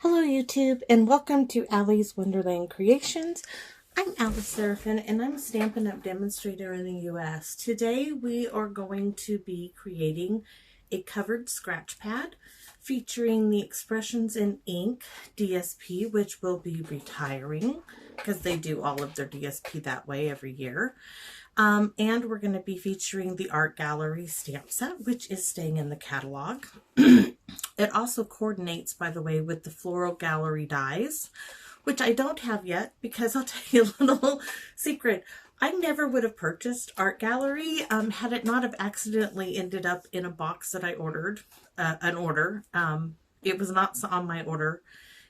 Hello YouTube and welcome to Allie's Wonderland Creations. I'm Alice Seraphin and I'm a Stampin' Up! Demonstrator in the US. Today we are going to be creating a covered scratch pad featuring the Expressions in Ink DSP, which will be retiring because they do all of their DSP that way every year. And we're going to be featuring the Art Gallery stamp set, which is staying in the catalog. It also coordinates, by the way, with the Floral Gallery dies, which I don't have yet because I'll tell you a little secret. I never would have purchased Art Gallery had it not have accidentally ended up in a box that I ordered, It was not on my order.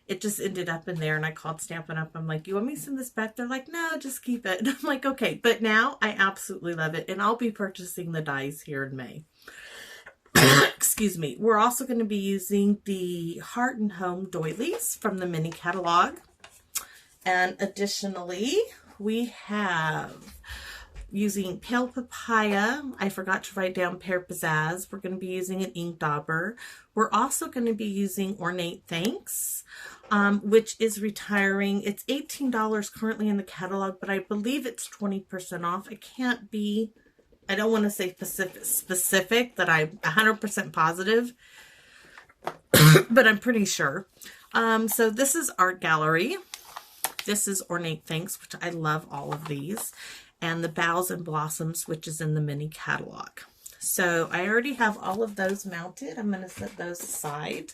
It just ended up in there and I called Stampin' Up! I'm like, you want me to send this back? They're like, no, just keep it. I'm like, okay. But now I absolutely love it. And I'll be purchasing the dies here in May. Excuse me. We're also going to be using the Heart and Home doilies from the mini catalog. And additionally, we have using Pale Papaya. I forgot to write down Pear Pizzazz. We're going to be using an ink dauber. We're also going to be using Ornate Thanks, which is retiring. It's $18 currently in the catalog, but I believe it's 20% off. I don't want to say specific that I'm 100% positive, but I'm pretty sure. So this is Art Gallery. This is Ornate Thanks, which I love all of these. And the Boughs and Blossoms, which is in the mini catalog. So I already have all of those mounted. I'm going to set those aside.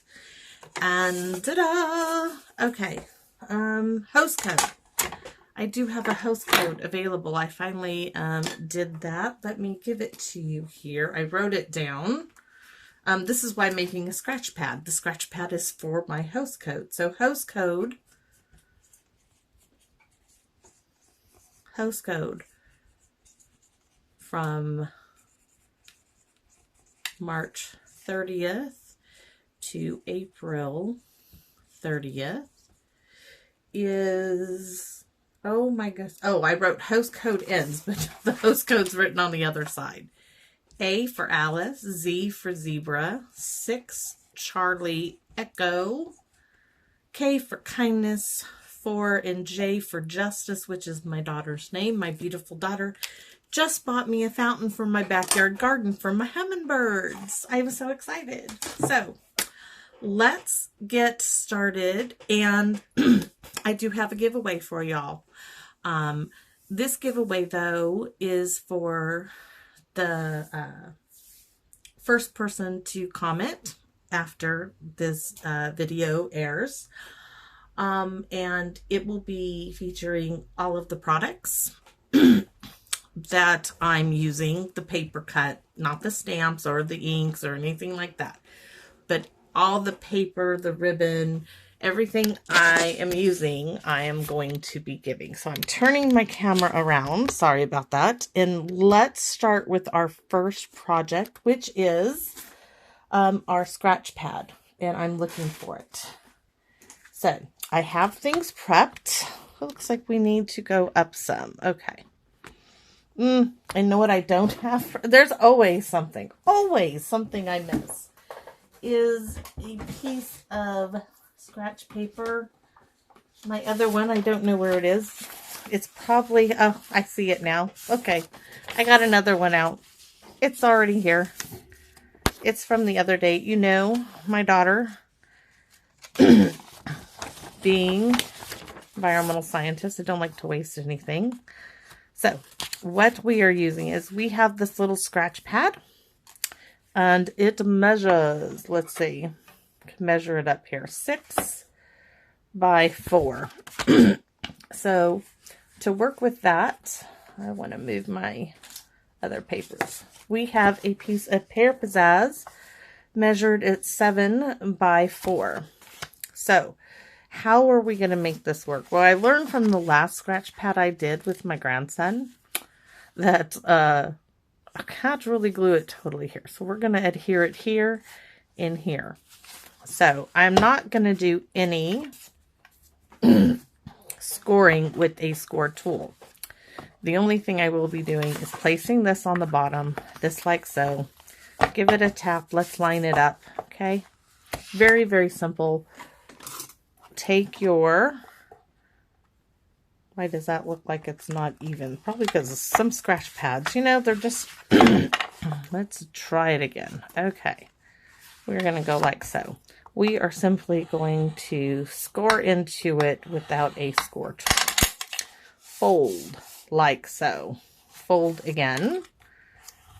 And ta-da! Okay. Host code. I do have a host code available. I finally did that. Let me give it to you here. I wrote it down. This is why I'm making a scratch pad. The scratch pad is for my host code. So host code from March 30th to April 30th is, oh my gosh. Oh, I wrote host code ends, but the host code's written on the other side. A for Alice, Z for Zebra, 6 Charlie Echo, K for Kindness, 4 and J for Justice, which is my daughter's name. My beautiful daughter just bought me a fountain for my backyard garden for my hummingbirds. I was so excited. So let's get started. And I do have a giveaway for y'all. This giveaway, though, is for the first person to comment after this video airs. And it will be featuring all of the products that I'm using, the paper cut, not the stamps or the inks or anything like that, but all the paper, the ribbon, everything I am using, I am going to be giving. So I'm turning my camera around. Sorry about that. And let's start with our first project, which is our scratch pad. And I'm looking for it. So I have things prepped. It looks like we need to go up some. Okay. I know what I don't have. There's always something I miss. Is a piece of scratch paper. My other one, I don't know where it is. It's probably, oh, I see it now. Okay. I got another one out. It's already here. It's from the other day. You know, my daughter, being environmental scientist, I don't like to waste anything. So what we are using is we have this little scratch pad and it measures, let's see, measure it up here, 6 by 4. So to work with that, I want to move my other papers. We have a piece of Pear Pizzazz measured at 7 by 4. So how are we going to make this work? Well, I learned from the last scratch pad I did with my grandson that I can't really glue it totally here. So we're going to adhere it here and here. So I'm not going to do any scoring with a score tool. The only thing I will be doing is placing this on the bottom, this like so. Give it a tap. Let's line it up. Okay. Very, very simple. take your, why does that look like it's not even? Probably because of some scratch pads. You know, they're just, let's try it again. Okay. We're going to go like so. We are simply going to score into it without a score tool. Fold like so. Fold again.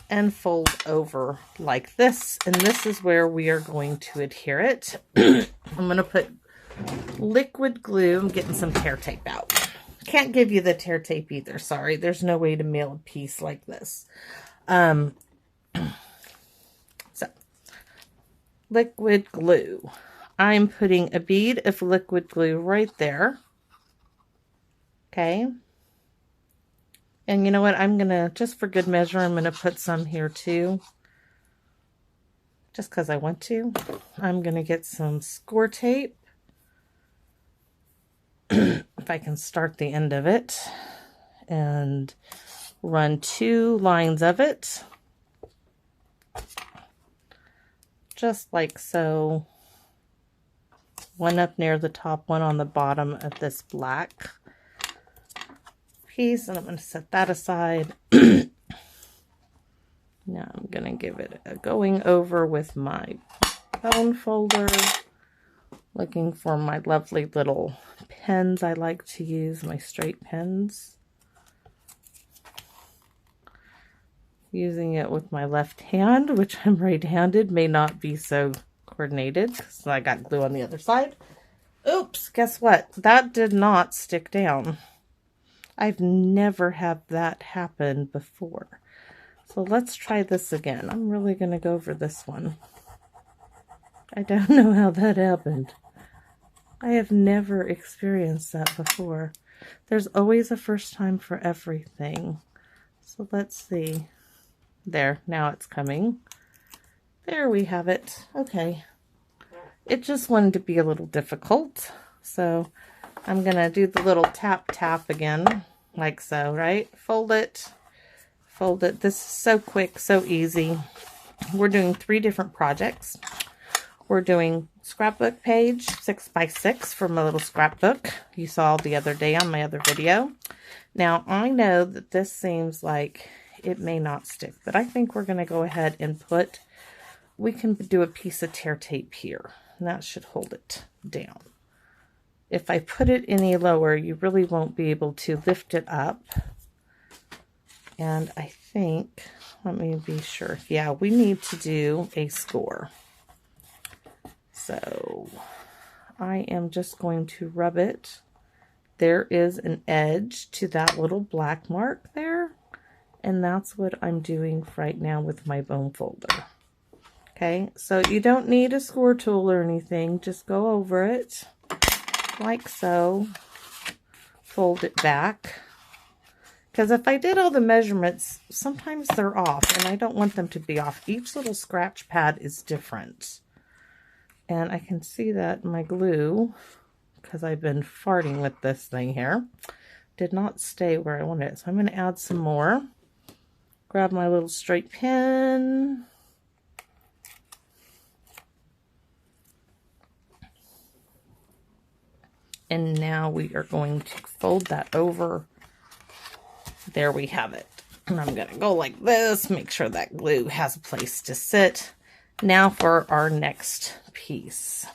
And fold over like this. And this is where we are going to adhere it. I'm going to put liquid glue. I'm getting some tear tape out. Can't give you the tear tape either. Sorry. There's no way to mail a piece like this. So, liquid glue. I'm putting a bead of liquid glue right there. Okay. And you know what? I'm going to, just for good measure, I'm going to put some here too. Just because I want to. I'm going to get some score tape. If I can start the end of it. And run 2 lines of it. Just like so. One up near the top, one on the bottom of this black piece, and I'm going to set that aside. Now I'm going to give it a going over with my bone folder, looking for my lovely little pens I like to use, my straight pens. Using it with my left hand, which I'm right-handed, may not be so coordinated because I got glue on the other side. Oops, guess what? That did not stick down. I've never had that happen before. So let's try this again. I'm really going to go over this one. I don't know how that happened. I have never experienced that before. There's always a first time for everything. So let's see. There, now it's coming. There we have it. Okay. It just wanted to be a little difficult. So I'm going to do the little tap tap again, like so, right? Fold it, fold it. This is so quick, so easy. We're doing 3 different projects. We're doing scrapbook page 6x6 from a little scrapbook you saw the other day on my other video. Now, I know that this seems like it may not stick, but I think we're going to go ahead and put, we can do a piece of tear tape here, and that should hold it down. If I put it any lower, you really won't be able to lift it up. And I think, let me be sure. Yeah, we need to do a score. So I am just going to rub it. There is an edge to that little black mark there. And that's what I'm doing right now with my bone folder. Okay, so you don't need a score tool or anything. Just go over it like so. Fold it back. Because if I did all the measurements, sometimes they're off, and I don't want them to be off. Each little scratch pad is different. And I can see that my glue, because I've been farting with this thing here, did not stay where I wanted it. So I'm going to add some more. Grab my little straight pen. And now we are going to fold that over. There we have it. And I'm going to go like this, make sure that glue has a place to sit. Now for our next piece.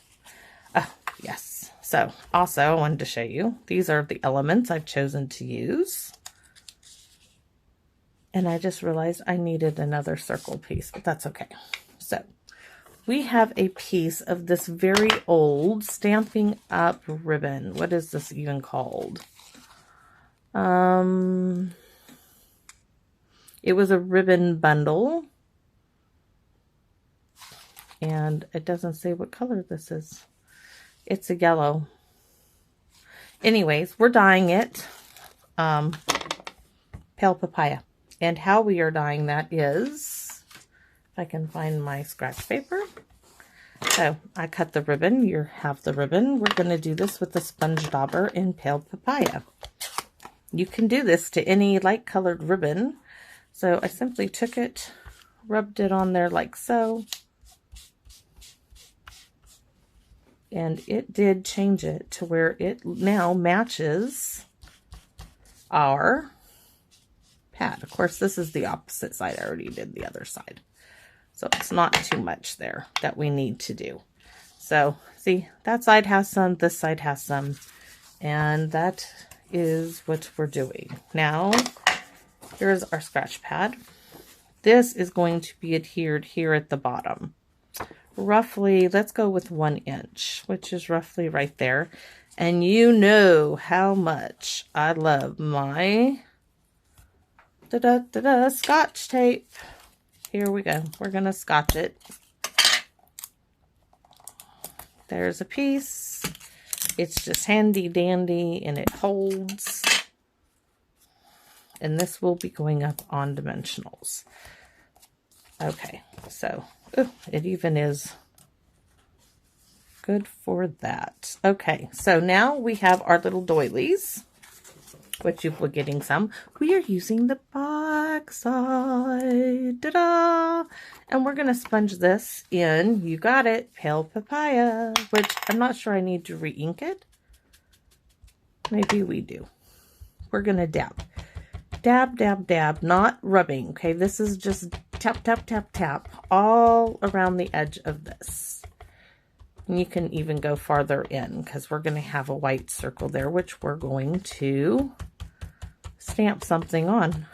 Oh, yes. So also I wanted to show you, these are the elements I've chosen to use. And I just realized I needed another circle piece, but that's okay. So we have a piece of this very old Stampin' Up ribbon. What is this even called? It was a ribbon bundle. And it doesn't say what color this is. It's a yellow. Anyways, we're dyeing it pale papaya. And how we are dyeing that is, if I can find my scratch paper. So I cut the ribbon. You have the ribbon. We're going to do this with the sponge dauber in pale papaya. You can do this to any light colored ribbon. So I simply took it, rubbed it on there like so. And it did change it to where it now matches our pad. Of course, this is the opposite side. I already did the other side. So it's not too much there that we need to do. So see, that side has some, this side has some, and that is what we're doing. Now, here's our scratch pad. This is going to be adhered here at the bottom. Roughly, let's go with 1 inch, which is roughly right there. And you know how much I love my Scotch tape. Here we go. We're going to scotch it. There's a piece. It's just handy dandy and it holds. And this will be going up on dimensionals. Okay, so it even is good for that. Okay, so now we have our little doilies, which you will be getting some. We are using the back side. Ta-da! And we're going to sponge this in, you got it, pale papaya, which I'm not sure I need to re-ink it. Maybe we do. We're going to dab. Dab, dab, dab, not rubbing. Okay, this is just tap, tap, tap, tap all around the edge of this. And you can even go farther in because we're going to have a white circle there, which we're going to stamp something on.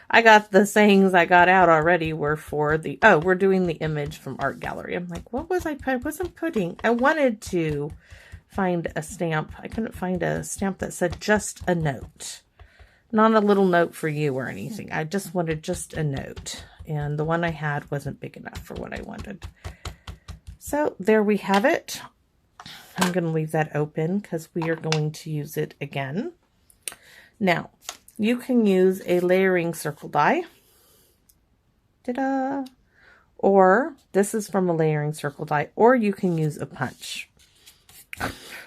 I got the sayings I got out already were for the, oh, we're doing the image from Art Gallery. I'm like, what was I wasn't putting? I wanted to find a stamp. I couldn't find a stamp that said just a note. Not a little note for you or anything. I just wanted just a note. And the one I had wasn't big enough for what I wanted. So there we have it. I'm going to leave that open because we are going to use it again. Now, you can use a layering circle die. Ta-da! Or, this is from a layering circle die. Or you can use a punch.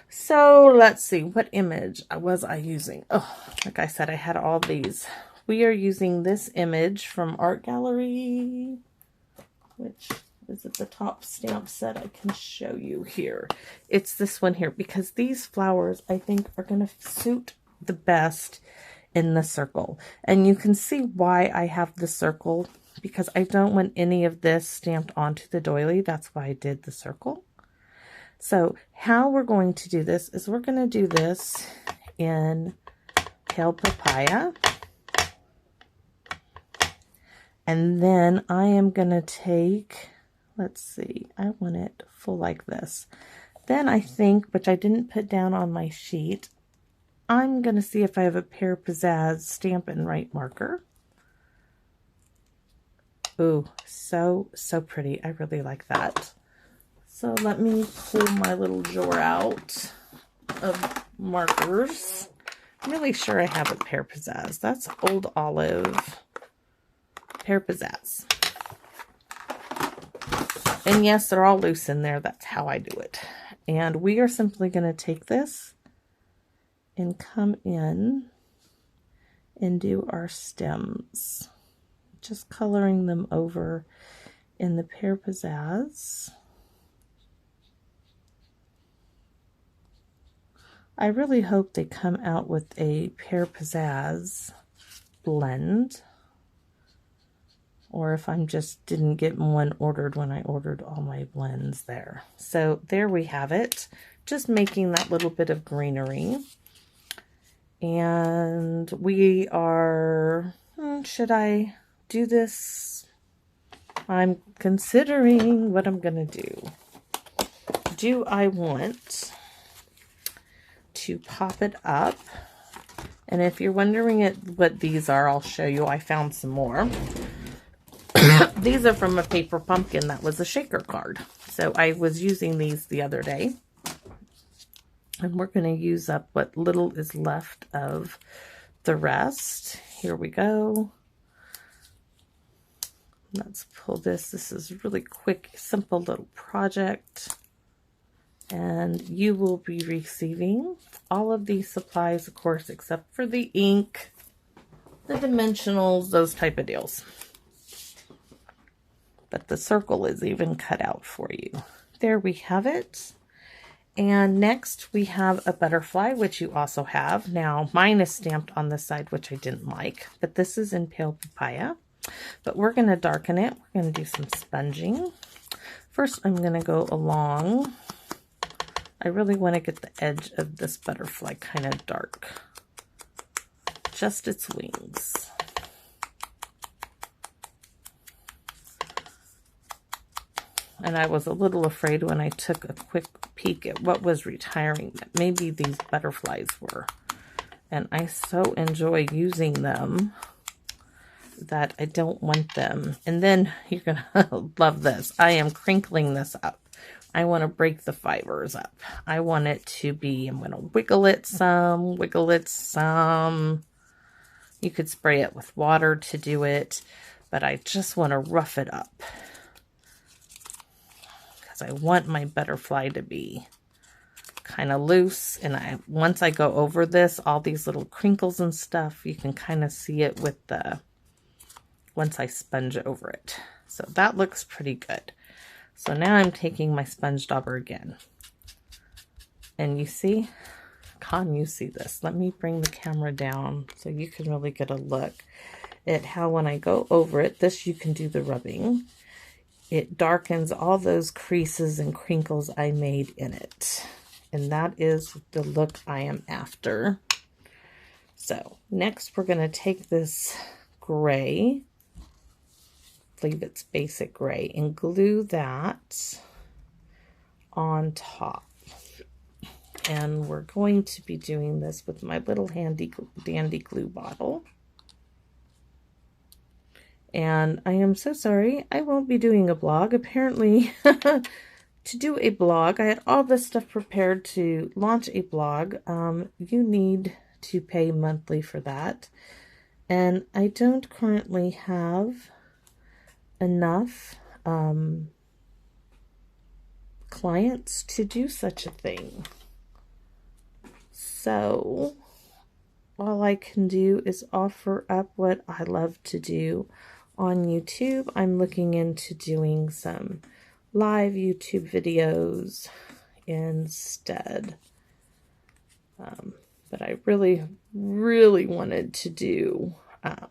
So let's see, what image was I using? Oh, like I said, I had all these. We are using this image from Art Gallery, which is at the top stamp set. I can show you here. It's this one here because these flowers I think are going to suit the best in the circle. And you can see why I have the circle because I don't want any of this stamped onto the doily. That's why I did the circle. So how we're going to do this is we're going to do this in pale papaya. And then I am going to take, let's see, I want it full like this. Then I think, which I didn't put down on my sheet, I'm going to see if I have a Pear Pizzazz Stampin' Write marker. Ooh, so pretty. I really like that. So let me pull my little drawer out of markers. I'm really sure I have a Pear Pizzazz. That's Old Olive Pear Pizzazz. And yes, they're all loose in there. That's how I do it. And we are simply going to take this and come in and do our stems. Just coloring them over in the Pear Pizzazz. I really hope they come out with a Pear Pizzazz blend. Or if I'm just didn't get one ordered when I ordered all my blends there. So there we have it. Just making that little bit of greenery. And we are, should I do this? I'm considering what I'm going to do. Do I want to pop it up? And if you're wondering what these are, I'll show you. I found some more. These are from a paper pumpkin that was a shaker card. So I was using these the other day. And we're going to use up what little is left of the rest. Here we go. Let's pull this. This is a really quick, simple little project. And you will be receiving all of these supplies, of course, except for the ink, the dimensionals, those type of deals. But the circle is even cut out for you. there we have it. And next we have a butterfly, which you also have. Now mine is stamped on the side, which I didn't like, but this is in Pale Papaya. But we're going to darken it. We're going to do some sponging. First, I'm going to go along. I really want to get the edge of this butterfly kind of dark. Just its wings. And I was a little afraid when I took a quick peek at what was retiring that maybe these butterflies were. And I so enjoy using them that I don't want them. And then you're going to love this. I am crinkling this up. I want to break the fibers up. I want it to be, I'm going to wiggle it some, wiggle it some. You could spray it with water to do it, but I just want to rough it up. I want my butterfly to be kind of loose, and once I go over this, all these little crinkles and stuff, you can kind of see it with once I sponge over it. So that looks pretty good. So now I'm taking my sponge dauber again, and you see, can you see this? Let me bring the camera down so you can really get a look at how when I go over it, this you can do the rubbing. It darkens all those creases and crinkles I made in it. And that is the look I am after. So next we're going to take this gray, leave its basic gray, and glue that on top. And we're going to be doing this with my little handy dandy glue bottle. And I am so sorry, I won't be doing a blog. Apparently, to do a blog, I had all this stuff prepared to launch a blog. You need to pay monthly for that. And I don't currently have enough clients to do such a thing. So all I can do is offer up what I love to do on YouTube. I'm looking into doing some live YouTube videos instead. But I really, really wanted to do a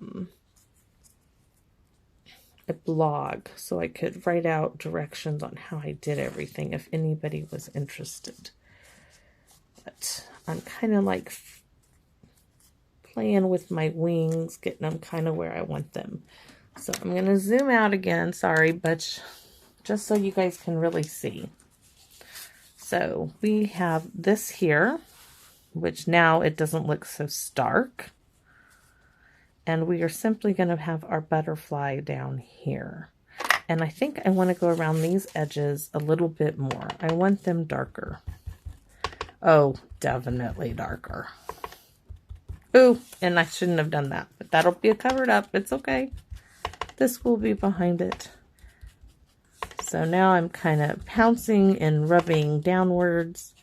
blog so I could write out directions on how I did everything if anybody was interested. But I'm kind of like playing with my wings, getting them kind of where I want them. So I'm going to zoom out again, sorry, but just so you guys can really see. So we have this here, which now it doesn't look so stark. And we are simply going to have our butterfly down here. And I think I want to go around these edges a little bit more. I want them darker. Oh, definitely darker. Ooh, and I shouldn't have done that, but that'll be covered up. It's okay. This will be behind it. So now I'm kind of pouncing and rubbing downwards,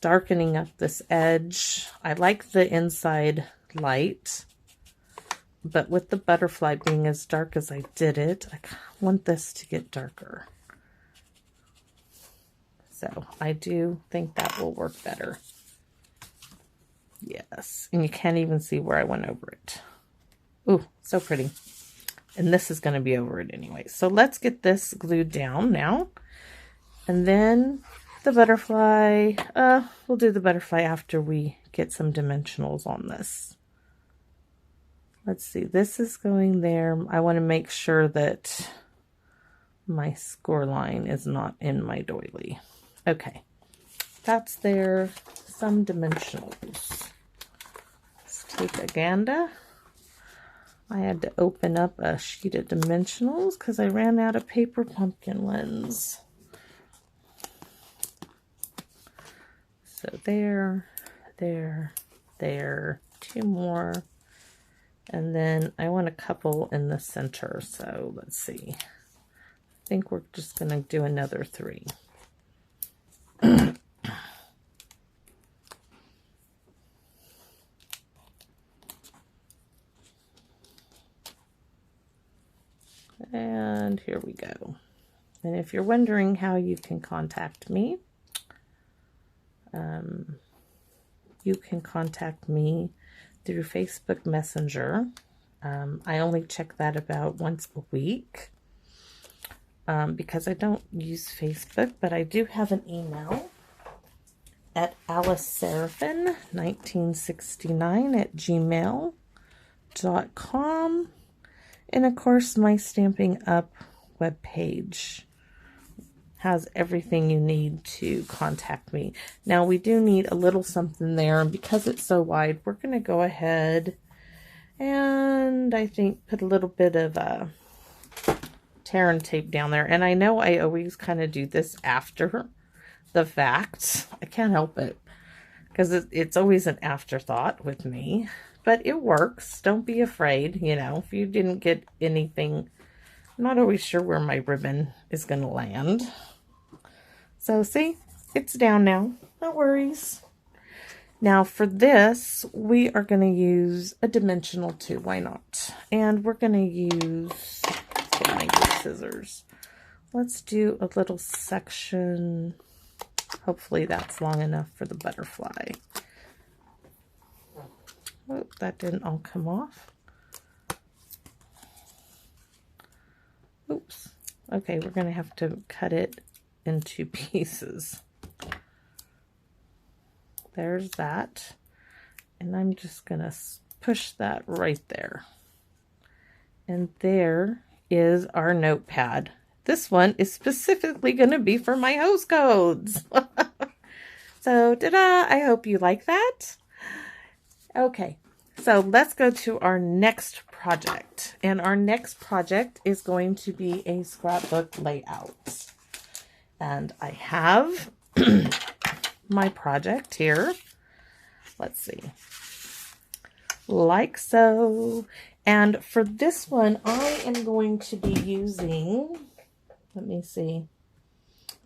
darkening up this edge. I like the inside light, but with the butterfly being as dark as I did it, I want this to get darker. So I do think that will work better. Yes, and you can't even see where I went over it. Ooh, so pretty. And this is going to be over it anyway. So let's get this glued down now. And then the butterfly, we'll do the butterfly after we get some dimensionals on this. Let's see, this is going there. I want to make sure that my score line is not in my doily. Okay, that's there. Some dimensionals. Let's take a Ganda. I had to open up a sheet of dimensionals because I ran out of paper pumpkin ones. So there, there, there, two more. And then I want a couple in the center. So let's see. I think we're just going to do another 3. And here we go. And if you're wondering how you can contact me, you can contact me through Facebook Messenger. I only check that about once a week because I don't use Facebook, but I do have an email at aliceseraphin1969@gmail.com. And of course, my Stampin' Up webpage has everything you need to contact me. Now, we do need a little something there, and because it's so wide, we're going to go ahead and I think put a little bit of tear and tape down there. And I know I always kind of do this after the fact. I can't help it because it's always an afterthought with me, but it works. Don't be afraid. You know, if you didn't get anything, I'm not always sure where my ribbon is going to land. So see, it's down now. No worries. Now for this, we are going to use a dimensional too. Why not? And we're going to use, let's get my good scissors. Let's do a little section. Hopefully that's long enough for the butterfly. Oh, that didn't all come off. Oops. Okay, we're going to have to cut it into pieces. There's that. And I'm just going to push that right there. And there is our notepad. This one is specifically going to be for my host codes. So, ta-da! I hope you like that. Okay, so let's go to our next project. And our next project is going to be a scrapbook layout. And I have my project here. Let's see. Like so. And for this one, I am going to be using, let me see.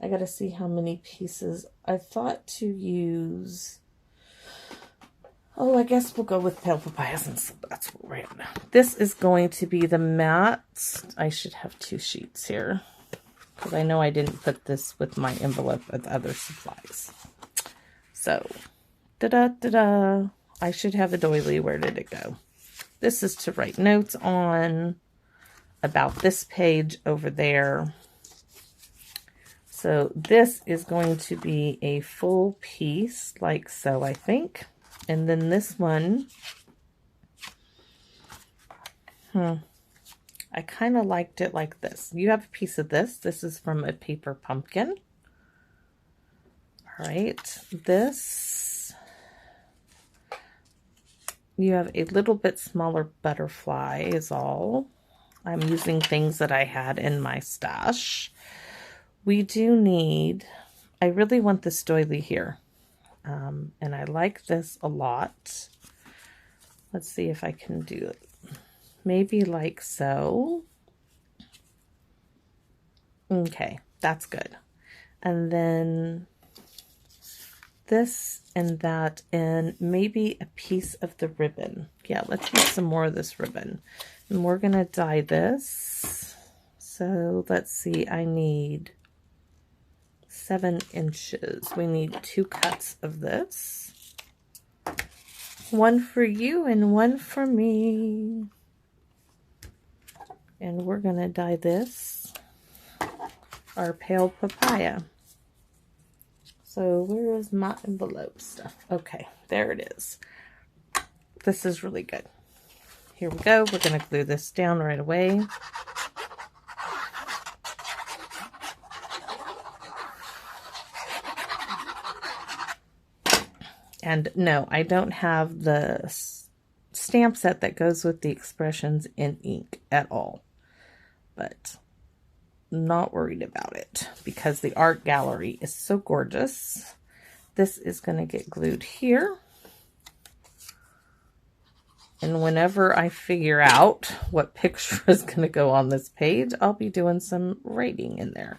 I got to see how many pieces. I thought to use, oh, I guess we'll go with pale papaya since that's what we're at now. This is going to be the matte. I should have 2 sheets here because I know I didn't put this with my envelope with other supplies. So, da-da-da-da. I should have a doily. Where did it go? This is to write notes on about this page over there. So this is going to be a full piece like so, I think. And then this one, I kind of liked it like this. You have a piece of this. This is from a paper pumpkin. All right, this, you have a little bit smaller butterfly is all. I'm using things that I had in my stash. We do need, I really want this doily here. And I like this a lot. Let's see if I can do it. Maybe like so. Okay, that's good. And then this and that, and maybe a piece of the ribbon. Yeah, let's use some more of this ribbon. And we're going to dye this. So let's see, I need 7 inches. We need 2 cuts of this. 1 for you and 1 for me. And we're going to dye this our pale papaya. So where is my envelope stuff? Okay, there it is. This is really good. Here we go. We're going to glue this down right away. And no, I don't have the stamp set that goes with the expressions in ink at all. But not worried about it because the art gallery is so gorgeous. This is going to get glued here. And whenever I figure out what picture is going to go on this page, I'll be doing some writing in there.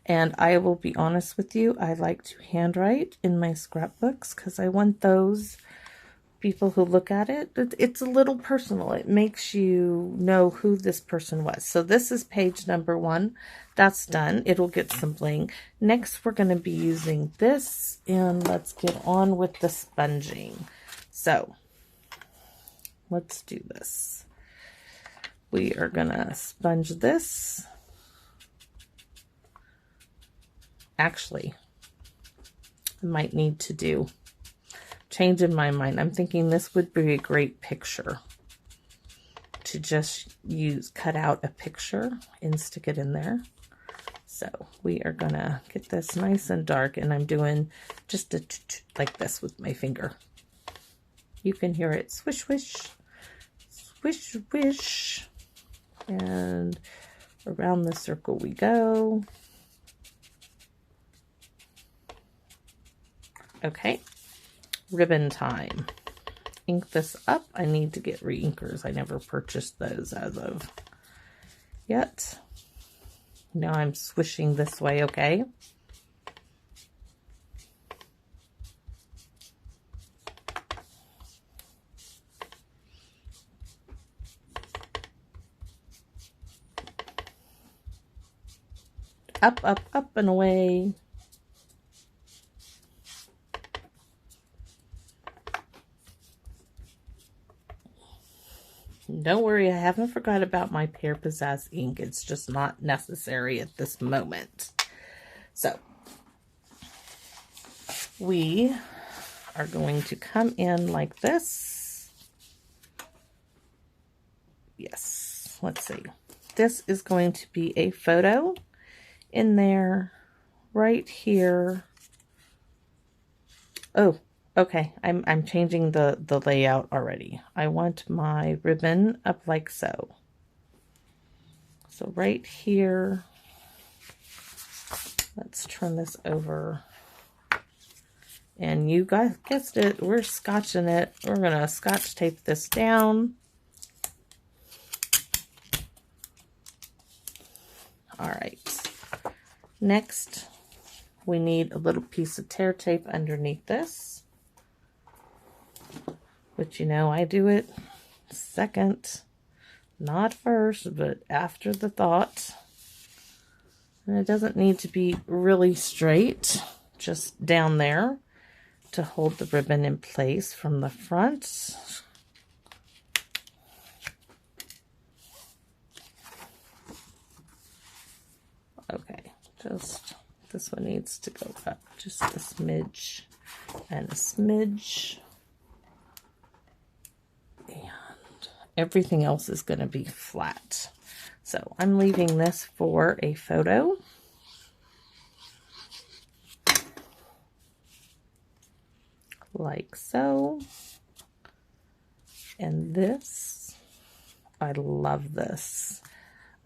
And I will be honest with you, I like to handwrite in my scrapbooks because I want those people who look at it, it's a little personal. It makes you know who this person was. So this is page number 1. That's done. It'll get some bling. Next, we're going to be using this, and let's get on with the sponging. So let's do this. We are going to sponge this. Actually, I might need to change in my mind. I'm thinking this would be a great picture to just cut out a picture and stick it in there. So we are gonna get this nice and dark, and I'm doing just like this with my finger. You can hear it swish, swish, swish, swish, and around the circle we go. Okay. Ribbon time. Ink this up. I need to get re-inkers. I never purchased those as of yet. Now I'm swishing this way, okay? Up, up, up and away. Don't worry, I haven't forgot about my Pear Pizzazz ink. It's just not necessary at this moment. So, we are going to come in like this. Yes, let's see. This is going to be a photo in there, right here. Oh, okay, I'm changing the layout already. I want my ribbon up like so. So right here, let's turn this over. And you guys guessed it, we're scotching it. We're gonna scotch tape this down. All right, next we need a little piece of tear tape underneath this. But you know, I do it second, not first, but after the thought. And it doesn't need to be really straight, just down there to hold the ribbon in place from the front. Okay, just this one needs to go up just a smidge and a smidge. And everything else is going to be flat. So I'm leaving this for a photo. Like so. And this, I love this.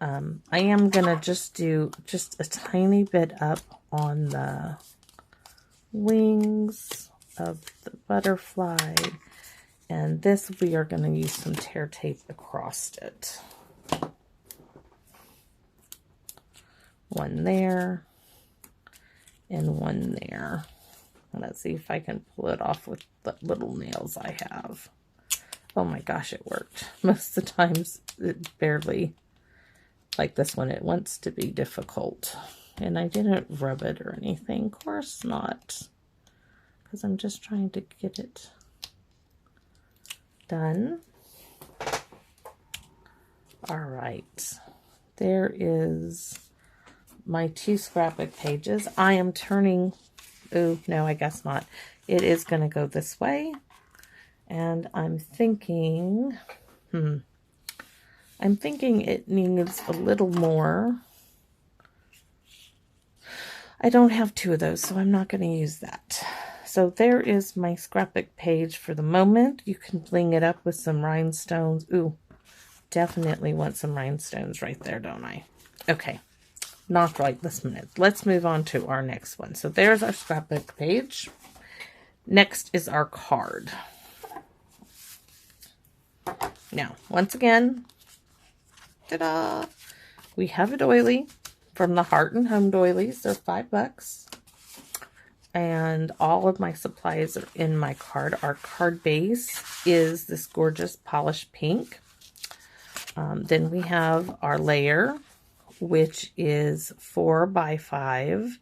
I am going to just do just a tiny bit up on the wings of the butterfly. And this, we are going to use some tear tape across it. One there, and one there. And let's see if I can pull it off with the little nails I have. Oh my gosh, it worked. Most of the times, it barely, like this one, it wants to be difficult. And I didn't rub it or anything. Of course not. Because I'm just trying to get it done. All right. There is my 2 scrapbook pages. I am turning, oh, no, I guess not. It is going to go this way. And I'm thinking, I'm thinking it needs a little more. I don't have 2 of those, so I'm not going to use that. So there is my scrapbook page for the moment. You can bling it up with some rhinestones. Ooh, definitely want some rhinestones right there, don't I? Okay, not right this minute. Let's move on to our next one. So there's our scrapbook page. Next is our card. Now, once again, ta-da! We have a doily from the Heart and Home doilies. They're $5. And all of my supplies are in my card. Our card base is this gorgeous polished pink. Then we have our layer, which is 4 by 5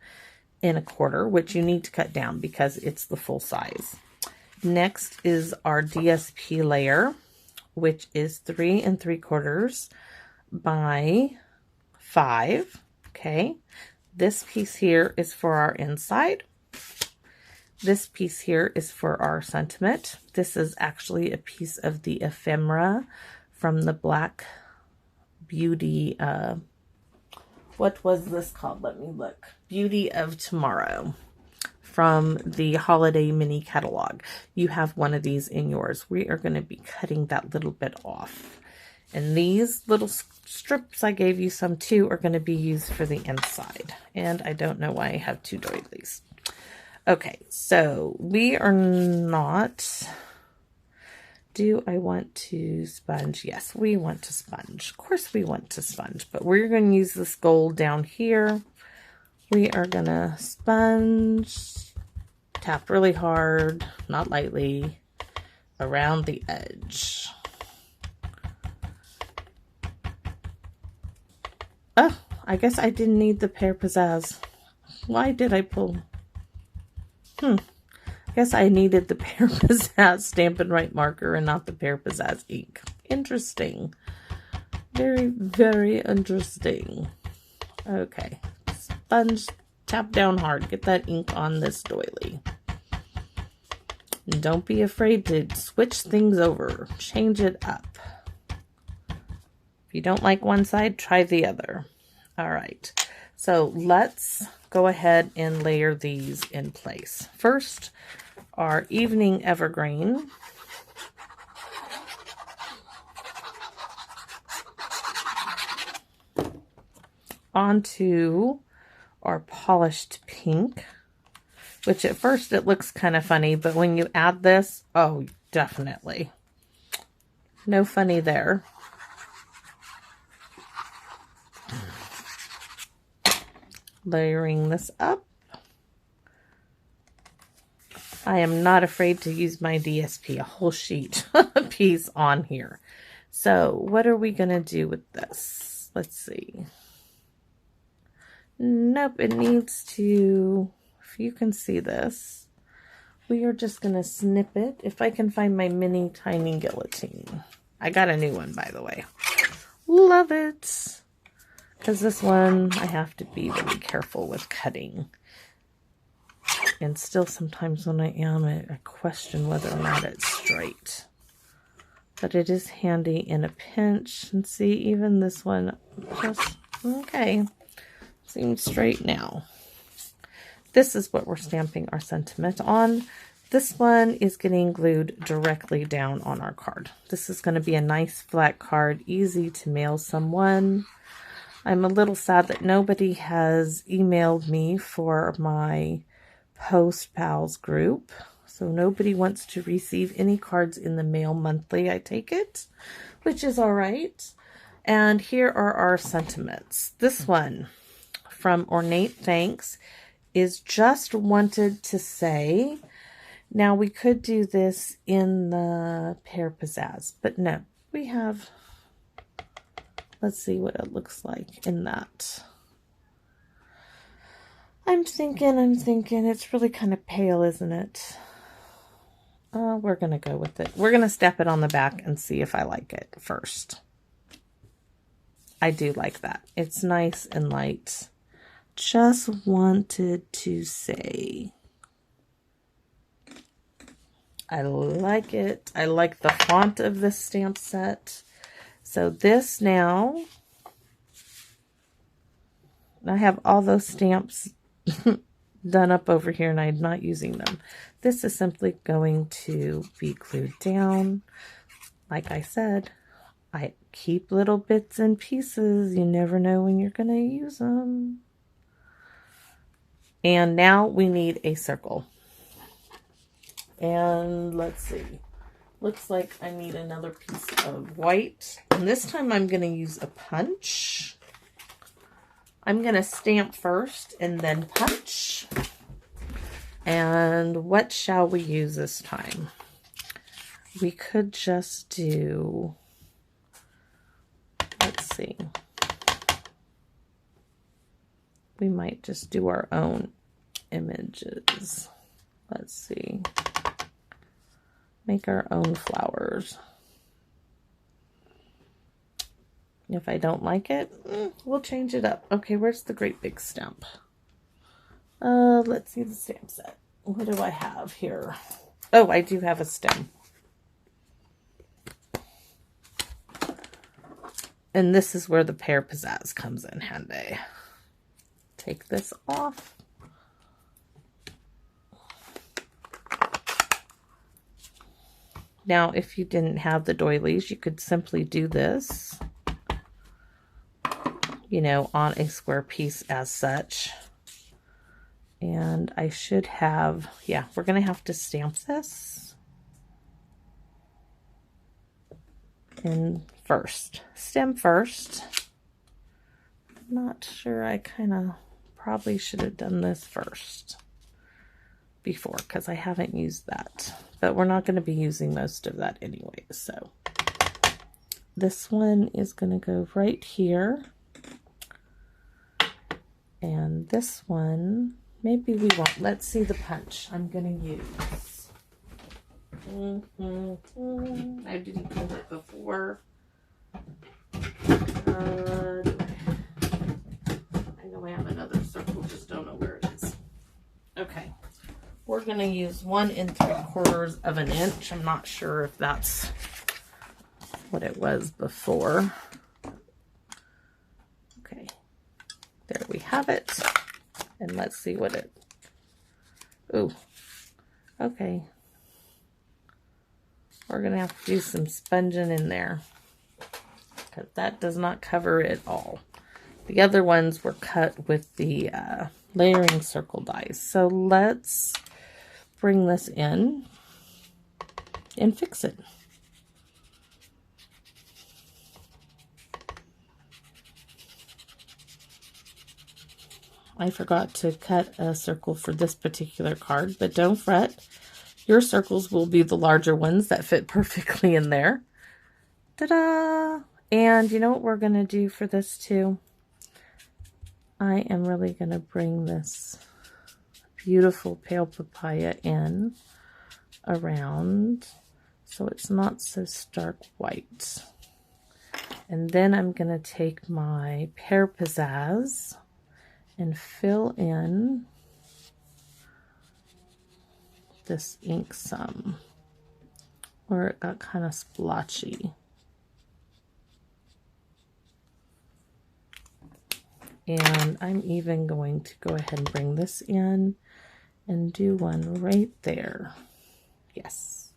1/4, which you need to cut down because it's the full size. Next is our DSP layer, which is 3 3/4 by 5. Okay. This piece here is for our inside. This piece here is for our sentiment. This is actually a piece of the ephemera from the Black Beauty, what was this called? Let me look. Beauty of Tomorrow from the holiday mini catalog. You have one of these in yours. We are going to be cutting that little bit off. And these little strips I gave you some too are going to be used for the inside. And I don't know why I have 2 doilies. Okay, so we are not... Do I want to sponge? Yes, we want to sponge. Of course we want to sponge, but we're going to use this gold down here. We are going to sponge, tap really hard, not lightly, around the edge. Oh, I guess I didn't need the Pear Pizzazz. Why did I pull? I guess I needed the Pear Pizzazz Stampin' Right marker and not the Pear Pizzazz ink. Interesting. Very, very interesting. Okay. Sponge, tap down hard. Get that ink on this doily. And don't be afraid to switch things over. Change it up. If you don't like one side, try the other. All right. So let's go ahead and layer these in place. First, our Evening Evergreen. Onto our polished pink, which at first it looks kind of funny, but when you add this, oh, definitely. No funny there. Layering this up. I am not afraid to use my DSP, a whole sheet piece on here. So what are we going to do with this? Let's see. Nope, it needs to, if you can see this, we are just going to snip it. If I can find my mini tiny guillotine. I got a new one, by the way. Love it. Because this one, I have to be really careful with cutting. And still sometimes when I am, I question whether or not it's straight. But it is handy in a pinch. And see, even this one, just, okay. Seems straight now. This is what we're stamping our sentiment on. This one is getting glued directly down on our card. This is going to be a nice flat card, easy to mail someone. I'm a little sad that nobody has emailed me for my Post Pals group. So nobody wants to receive any cards in the mail monthly, I take it, which is all right. And here are our sentiments. This one from Ornate Thanks is just wanted to say, now we could do this in the Pear Pizzazz, but no, we have... Let's see what it looks like in that. I'm thinking. It's really kind of pale, isn't it? We're going to go with it. We're going to step it on the back and see if I like it first. I do like that. It's nice and light. Just wanted to say, I like it. I like the font of this stamp set. So this now, I have all those stamps done up over here and I'm not using them. This is simply going to be glued down. Like I said, I keep little bits and pieces. You never know when you're going to use them. And now we need a circle. And let's see. Looks like I need another piece of white. And this time I'm going to use a punch. I'm going to stamp first and then punch. And what shall we use this time? We could just do, let's see. We might just do our own images. Let's see. Make our own flowers. If I don't like it, we'll change it up. Okay, where's the great big stamp? Let's see the stamp set. What do I have here? Oh, I do have a stem. And this is where the pear pizzazz comes in handy. Take this off. Now, if you didn't have the doilies, you could simply do this, you know, on a square piece as such. And I should have, yeah, we're going to have to stamp this in first. Stem first. Not sure, I kind of probably should have done this first before because I haven't used that. But we're not going to be using most of that anyway. So this one is going to go right here. And this one, maybe we won't. Let's see the punch I'm going to use. I didn't hold it before. I know I have another circle, just don't know where it is. Okay. We're going to use 1 3/4 of an inch. I'm not sure if that's what it was before. Okay. There we have it. And let's see what it... Ooh. Okay. We're going to have to do some sponging in there, because that does not cover it all. The other ones were cut with the layering circle dies. So let's bring this in and fix it. I forgot to cut a circle for this particular card, but don't fret. Your circles will be the larger ones that fit perfectly in there. Ta-da! And you know what we're going to do for this too? I am really going to bring this beautiful pale papaya in around so it's not so stark white. And then I'm going to take my pear pizzazz and fill in this ink some where it got kind of splotchy. And I'm even going to go ahead and bring this in and do one right there. Yes.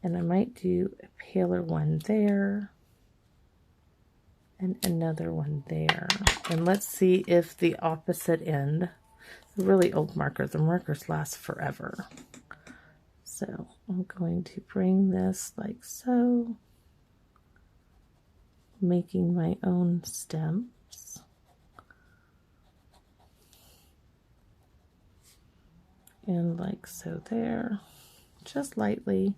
And I might do a paler one there and another one there. And let's see if the opposite end, the really old markers, the markers last forever. So I'm going to bring this like so, making my own stems. And like so there, just lightly,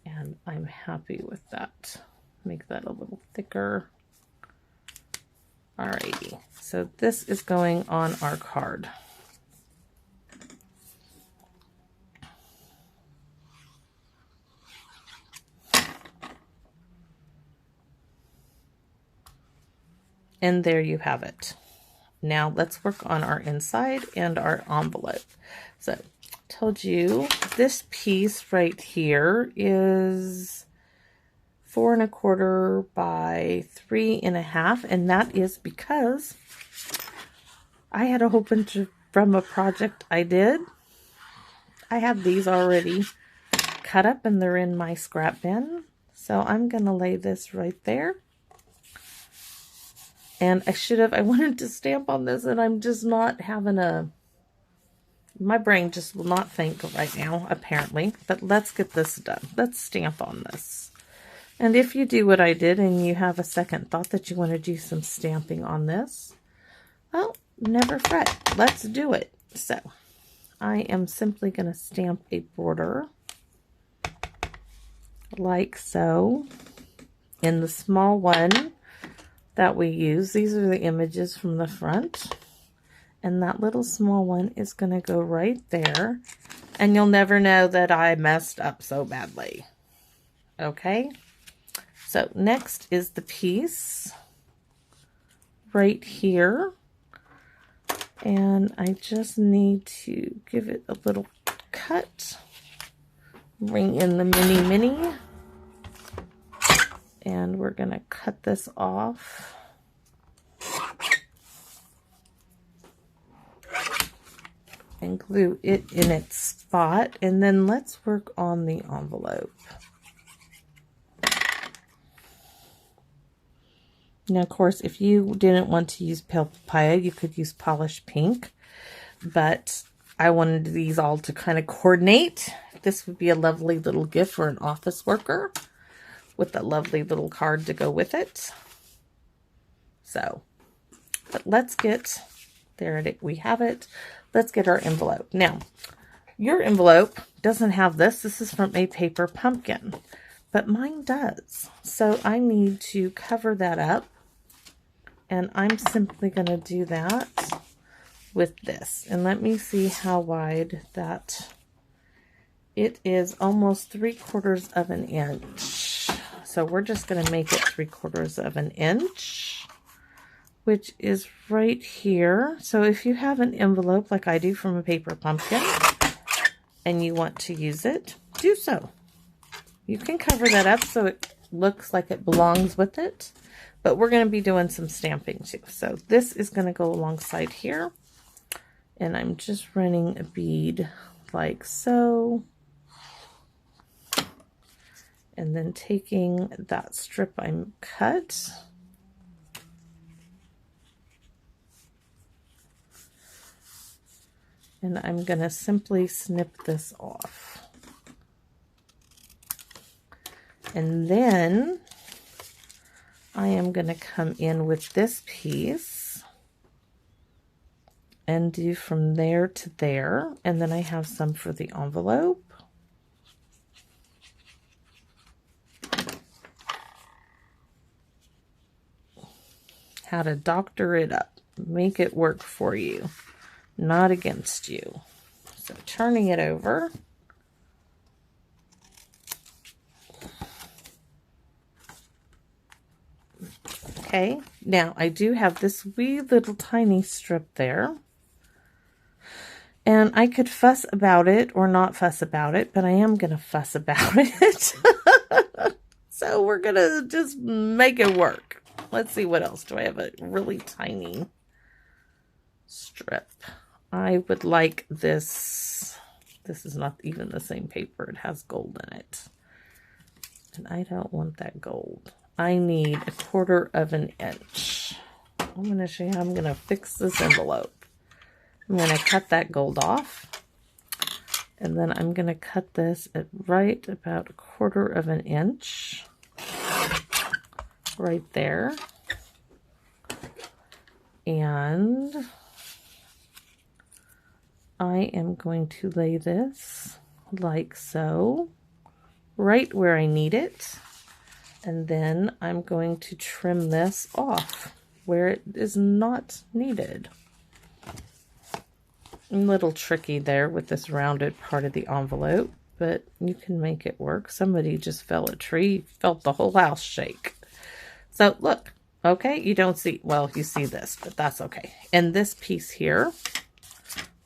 and I'm happy with that. Make that a little thicker. Alrighty, so this is going on our card. And there you have it. Now let's work on our inside and our envelope. So I told you this piece right here is 4 1/4 by 3 1/2, and that is because I had a whole bunch of, from a project I did. I have these already cut up and they're in my scrap bin. So I'm going to lay this right there. And I wanted to stamp on this, and I'm just not having my brain just will not think right now, apparently. But let's get this done. Let's stamp on this. And if you do what I did and you have a second thought that you want to do some stamping on this, well, never fret. Let's do it. So I am simply going to stamp a border like so. In the small one that we use, these are the images from the front. And that little small one is going to go right there. And you'll never know that I messed up so badly. Okay? So next is the piece right here. And I just need to give it a little cut. Bring in the mini. And we're going to cut this off. And glue it in its spot. And then let's work on the envelope. Now, of course, if you didn't want to use pale papaya, you could use polished pink. But I wanted these all to kind of coordinate. This would be a lovely little gift for an office worker with a lovely little card to go with it. So, but let's get, we have it. Let's get our envelope. Now, your envelope doesn't have this. This is from a paper pumpkin, but mine does. So I need to cover that up, and I'm simply going to do that with this. And let me see how wide that, it is almost 3/4 of an inch. So we're just going to make it 3/4 of an inch. Which is right here. So if you have an envelope like I do from a paper pumpkin and you want to use it, do so. You can cover that up so it looks like it belongs with it, but we're going to be doing some stamping too. So this is going to go alongside here, and I'm just running a bead like so, and then taking that strip I cut, and I'm going to simply snip this off. And then I am going to come in with this piece and do from there to there. And then I have some for the envelope. How to doctor it up. Make it work for you. Not against you. So turning it over. Okay, now I do have this wee little tiny strip there. And I could fuss about it or not fuss about it, but I am going to fuss about it. So we're going to just make it work. Let's see what else. Do I have a really tiny strip? I would like this. This is not even the same paper. It has gold in it. And I don't want that gold. I need 1/4 of an inch. I'm going to show you how I'm going to fix this envelope. I'm going to cut that gold off. And then I'm going to cut this at right about 1/4 of an inch. Right there. And I am going to lay this like so, right where I need it. And then I'm going to trim this off where it is not needed. A little tricky there with this rounded part of the envelope, but you can make it work. Somebody just fell a tree, felt the whole house shake. So look, okay, you don't see, well, you see this, but that's okay. And this piece here,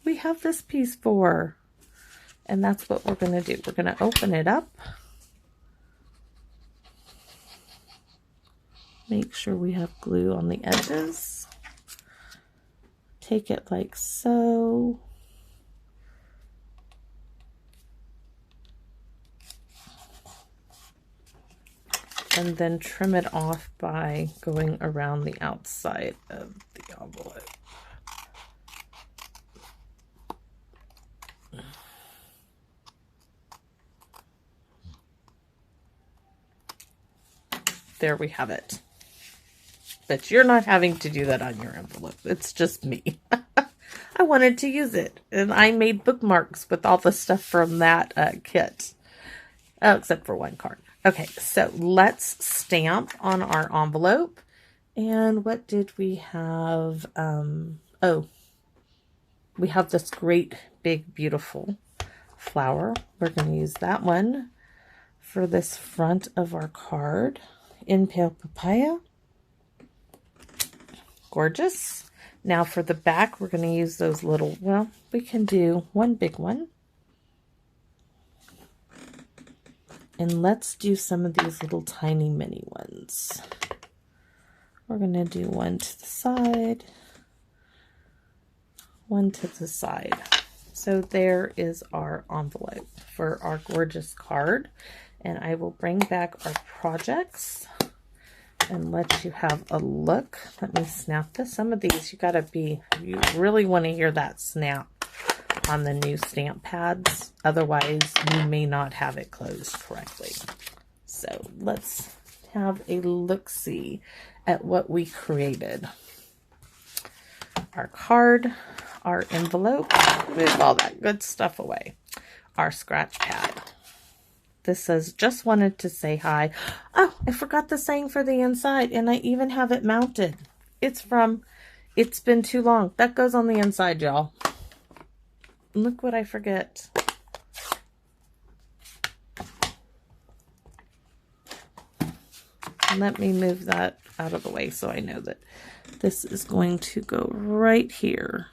we have this piece for, and that's what we're going to do. We're going to open it up. Make sure we have glue on the edges. Take it like so. And then trim it off by going around the outside of the envelope. There we have it. But you're not having to do that on your envelope. It's just me. I I wanted to use it. And I made bookmarks with all the stuff from that kit. Oh, except for one card. Okay, so let's stamp on our envelope. And what did we have? Oh, we have this great, big, beautiful flower. We're going to use that one for this front of our card. In Pale Papaya. Gorgeous. Now for the back, we're going to use those little, well, we can do one big one. And let's do some of these little tiny mini ones. We're going to do one to the side, one to the side. So there is our envelope for our gorgeous card. And I will bring back our projects and let you have a look. Let me snap this. Some of these you really want to hear that snap on the new stamp pads. Otherwise, you may not have it closed correctly. So let's have a look-see at what we created. Our card, our envelope, move all that good stuff away. Our scratch pad. This says, just wanted to say hi. Oh, I forgot the saying for the inside, and I even have it mounted. It's from It's Been Too Long. That goes on the inside, y'all. Look what I forget. Let me move that out of the way so I know that this is going to go right here.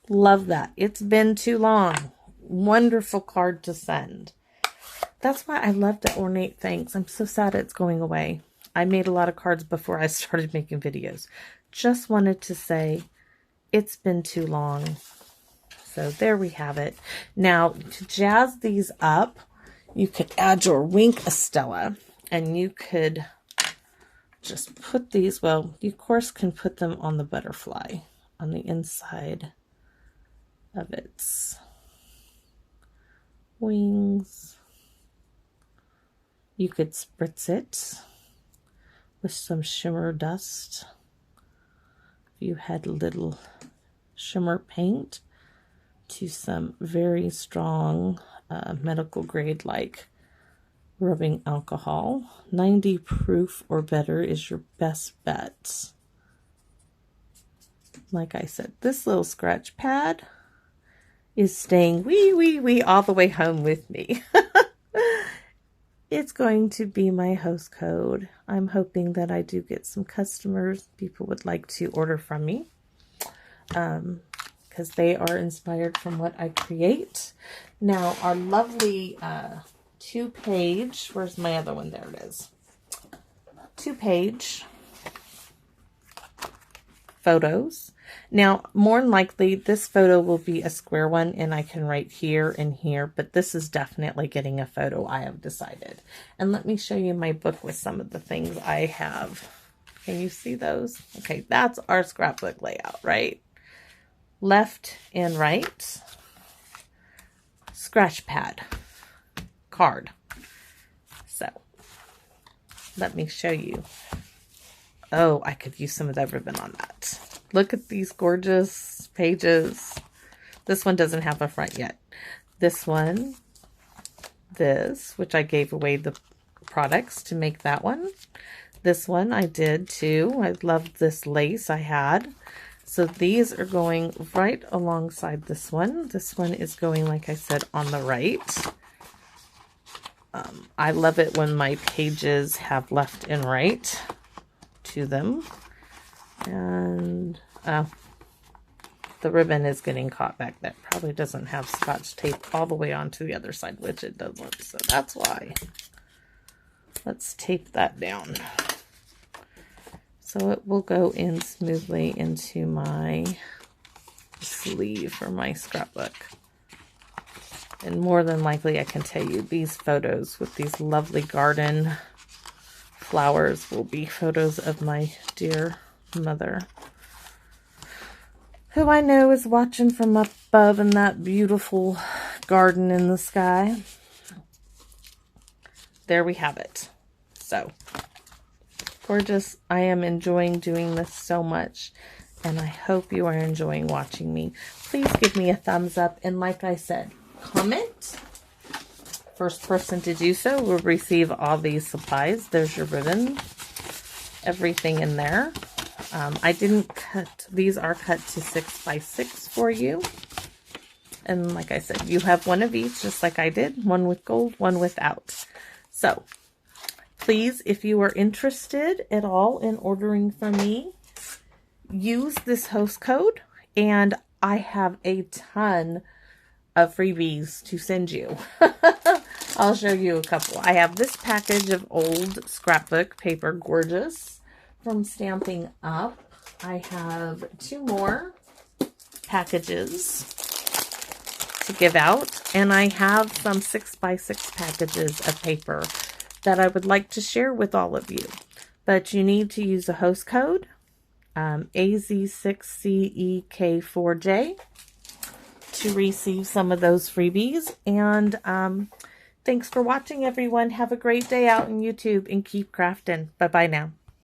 Love that. It's been too long. Wonderful card to send. That's why I love the ornate things. I'm so sad it's going away. I made a lot of cards before I started making videos. Just wanted to say it's been too long. So there we have it. Now to jazz these up, you could add your Wink Estella, and you could just put these, well, you of course can put them on the butterfly on the inside of its wings. You could spritz it with some shimmer dust. If you had little shimmer paint to some very strong medical grade like rubbing alcohol. 90 proof or better is your best bet. Like I said, this little scratch pad is staying wee all the way home with me. It's going to be my host code. I'm hoping that I do get some customers. People would like to order from me because they are inspired from what I create. Now, our lovely 2-page, where's my other one? There it is. 2-page photos. Now, more than likely, this photo will be a square one, and I can write here and here, but this is definitely getting a photo, I have decided. And let me show you my book with some of the things I have. Can you see those? Okay, that's our scrapbook layout, right? Left and right. Scratch pad. Card. So, let me show you. Oh, I could use some of that ribbon on that. Look at these gorgeous pages. This one doesn't have a front yet. This one, this, which I gave away the products to make that one. This one I did too. I loved this lace I had. So these are going right alongside this one. This one is going, like I said, on the right. I love it when my pages have left and right to them. And the ribbon is getting caught back there. Probably doesn't have Scotch tape all the way onto the other side, which it doesn't. So that's why. Let's tape that down. So it will go in smoothly into my sleeve for my scrapbook. And more than likely, I can tell you, these photos with these lovely garden flowers will be photos of my dear mother, who I know is watching from up above in that beautiful garden in the sky. There we have it. So gorgeous. I am enjoying doing this so much. and I hope you are enjoying watching me. Please give me a thumbs up, and like I said, comment. First person to do so will receive all these supplies. There's your ribbon, everything in there. I didn't cut, these are cut to 6 by 6 for you. And like I said, you have one of each, just like I did. One with gold, one without. So, please, if you are interested at all in ordering from me, use this host code. And I have a ton of freebies to send you. I'll show you a couple. I have this package of old scrapbook paper, gorgeous, from Stampin' Up. I have 2 more packages to give out, and I have some 6 by 6 packages of paper that I would like to share with all of you. But you need to use a host code, AZ6CEK4J, to receive some of those freebies. And thanks for watching, everyone. Have a great day out on YouTube and keep crafting. Bye-bye now.